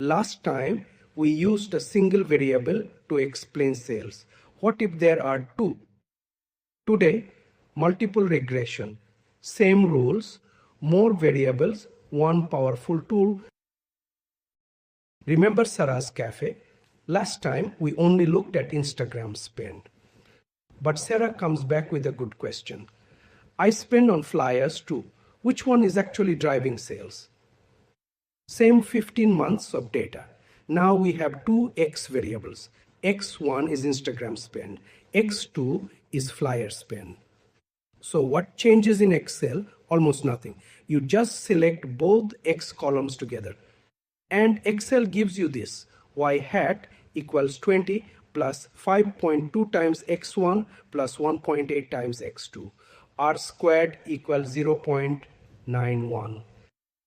Last time we used a single variable to explain sales. What if there are two? Today, multiple regression. Same rules, more variables, one powerful tool. Remember Sarah's cafe? Last time we only looked at Instagram spend. But Sarah comes back with a good question. I spend on flyers too. Which one is actually driving sales? Same 15 months of data. Now we have two X variables. X1 is Instagram spend. X2 is flyer spend. So what changes in Excel? Almost nothing. You just select both X columns together. And Excel gives you this. Y hat equals 20 plus 5.2 times X1 plus 1.8 times X2. R squared equals 0.91.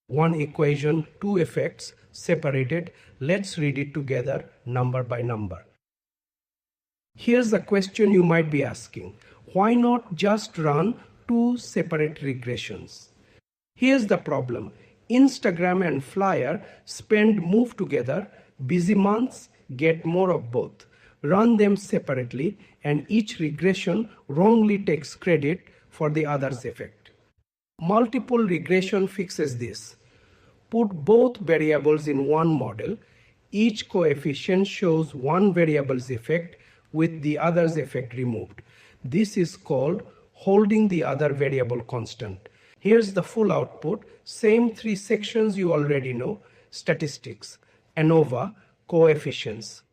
One equation, two effects, separated. Let's read it together, number by number. Here's the question you might be asking. Why not just run two separate regressions? Here's the problem. Instagram and flyer spend move together. Busy months get more of both. Run them separately and each regression wrongly takes credit for the other's effect. Multiple regression fixes this. Put both variables in one model. Each coefficient shows one variable's effect with the other's effect removed. This is called holding the other variable constant. Here's the full output. Same three sections you already know. Statistics, ANOVA, coefficients.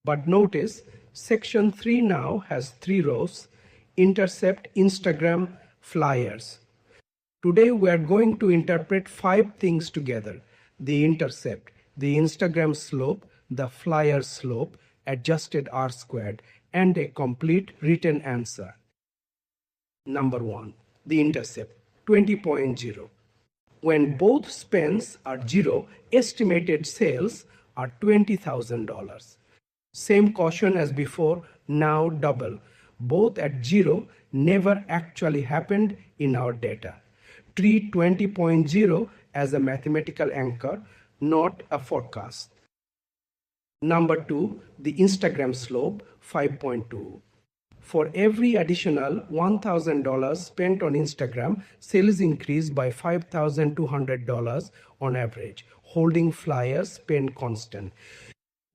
But notice section 3 now has 3 rows. Intercept, Instagram, flyers. Today we are going to interpret 5 things together. The intercept, the Instagram slope, the flyer slope, adjusted R squared, and a complete written answer. Number 1. The intercept, 20.0. When both spends are 0, estimated sales are $20,000. Same caution as before, now double. Both at 0 never actually happened in our data. Treat 20.0 as a mathematical anchor, not a forecast. Number 2, the Instagram slope, 5.2. For every additional $1,000 spent on Instagram, sales increase by $5,200 on average, holding flyers spend constant.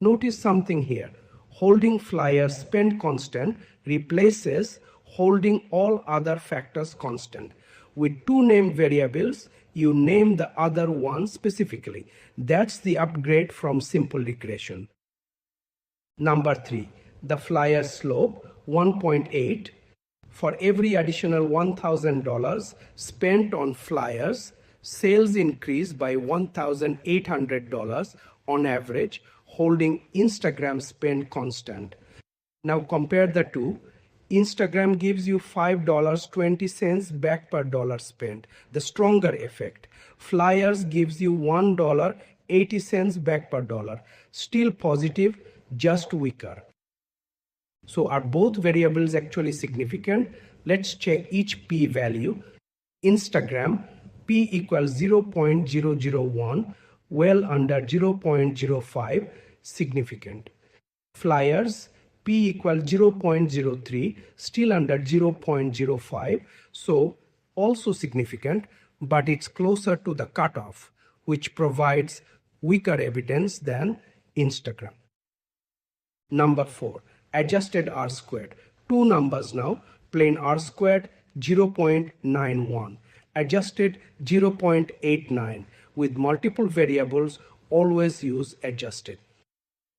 Notice something here. Holding flyers spend constant replaces holding all other factors constant. With two named variables, you name the other one specifically. That's the upgrade from simple regression. Number 3, the flyer slope, 1.8. For every additional $1,000 spent on flyers, sales increase by $1,800 on average, holding Instagram spend constant. Now compare the two. Instagram gives you $5.20 back per dollar spent, the stronger effect. Flyers gives you $1.80 back per dollar, still positive, just weaker. So are both variables actually significant? Let's check each p value. Instagram, p equals 0.001, well under 0.05, significant. Flyers, p equals 0.03, still under 0.05, so also significant, but it's closer to the cutoff, which provides weaker evidence than Instagram. Number 4, adjusted R squared. Two numbers now, plain R squared 0.91, adjusted 0.89. With multiple variables, always use adjusted.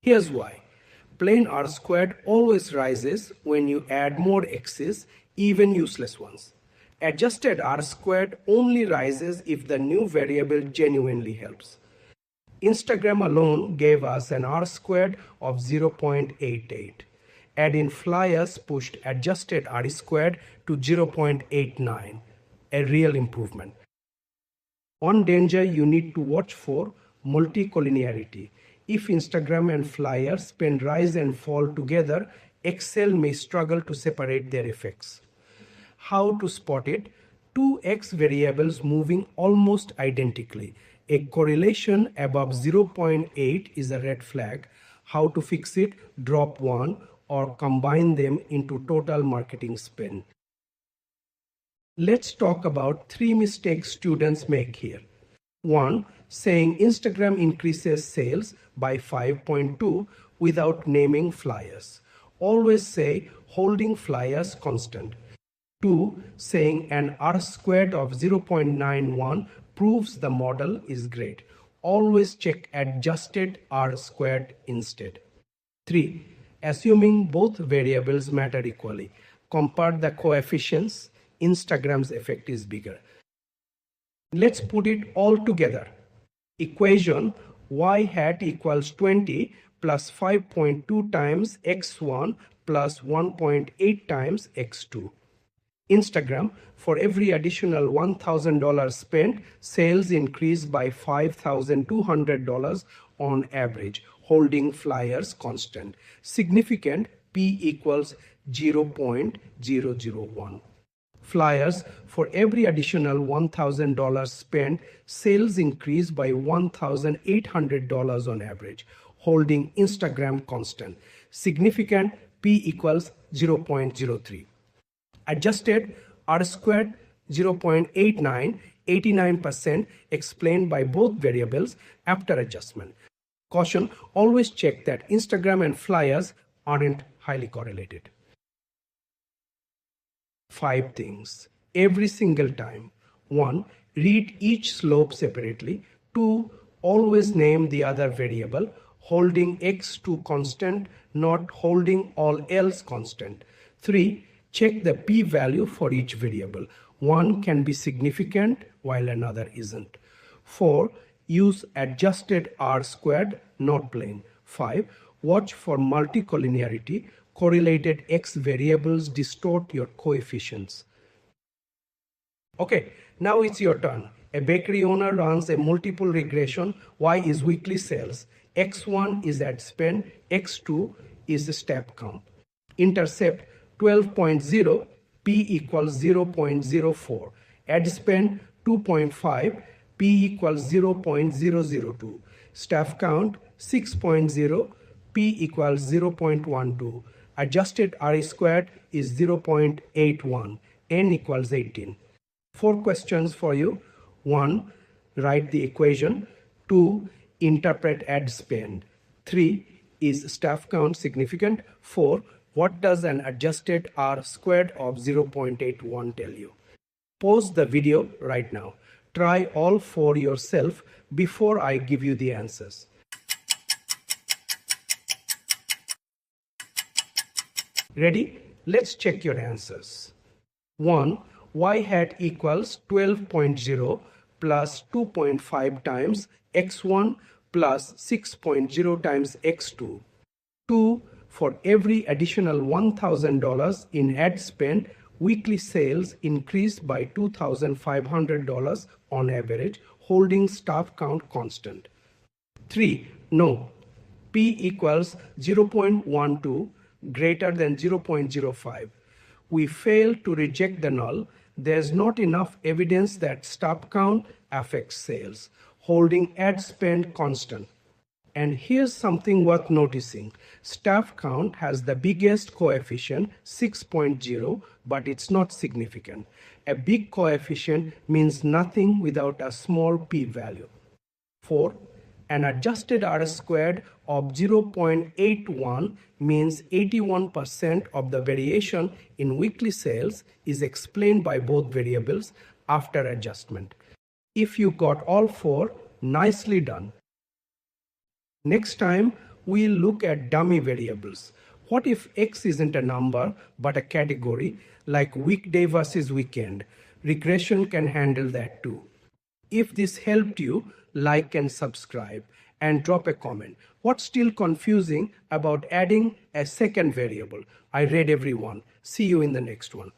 Here's why. Plain R squared always rises when you add more x's, even useless ones. Adjusted R squared only rises if the new variable genuinely helps. Instagram alone gave us an R squared of 0.88. Add in flyers pushed adjusted R squared to 0.89, a real improvement. One danger you need to watch for, multicollinearity. If Instagram and flyers spend rise and fall together, Excel may struggle to separate their effects. How to spot it? Two X variables moving almost identically. A correlation above 0.8 is a red flag. How to fix it? Drop one or combine them into total marketing spend. Let's talk about 3 mistakes students make here. 1. Saying Instagram increases sales by 5.2 without naming flyers. Always say holding flyers constant. 2. Saying an R squared of 0.91 proves the model is great. Always check adjusted R squared instead. 3. Assuming both variables matter equally. Compare the coefficients. Instagram's effect is bigger. Let's put it all together. Equation y hat equals 20 plus 5.2 times x1 plus 1.8 times x2. Instagram, for every additional $1,000 spent, sales increase by $5,200 on average, holding flyers constant. Significant, P equals 0.001. Flyers, for every additional $1,000 spent, sales increase by $1,800 on average, holding Instagram constant. Significant, P equals 0.03. Adjusted R squared 0.89, 89% explained by both variables after adjustment. Caution, always check that Instagram and flyers aren't highly correlated. 5 things every single time. 1. Read each slope separately. 2. Always name the other variable, holding x2 constant, not holding all else constant. 3. Check the p-value for each variable. One can be significant while another isn't. 4. Use adjusted R squared, not plain. 5. Watch for multicollinearity. Correlated x variables distort your coefficients. Okay, now it's your turn. A bakery owner runs a multiple regression. Y is weekly sales. X1 is ad spend. X2 is the step count. Intercept 12.0, P equals 0.04. Ad spend 2.5, P equals 0.002. Staff count 6.0, P equals 0.12. Adjusted R squared is 0.81. N equals 18. 4 questions for you. 1. Write the equation. 2. Interpret ad spend. 3. Is staff count significant? 4. What does an adjusted R squared of 0.81 tell you? Pause the video right now. Try all 4 yourself before I give you the answers. Ready? Let's check your answers. 1. Y hat equals 12.0 plus 2.5 times x1 plus 6.0 times x2. 2. For every additional $1,000 in ad spend, weekly sales increased by $2,500 on average, holding staff count constant. 3. No. P equals 0.12 greater than 0.05. We fail to reject the null. There's not enough evidence that staff count affects sales, holding ad spend constant. And here's something worth noticing. Staff count has the biggest coefficient, 6.0, but it's not significant. A big coefficient means nothing without a small p-value. 4. An adjusted R squared of 0.81 means 81% of the variation in weekly sales is explained by both variables after adjustment. If you got all 4, nicely done. Next time, we'll look at dummy variables. What if X isn't a number but a category, like weekday versus weekend? Regression can handle that too. If this helped you, like and subscribe and drop a comment. What's still confusing about adding a second variable? I read every one. See you in the next one.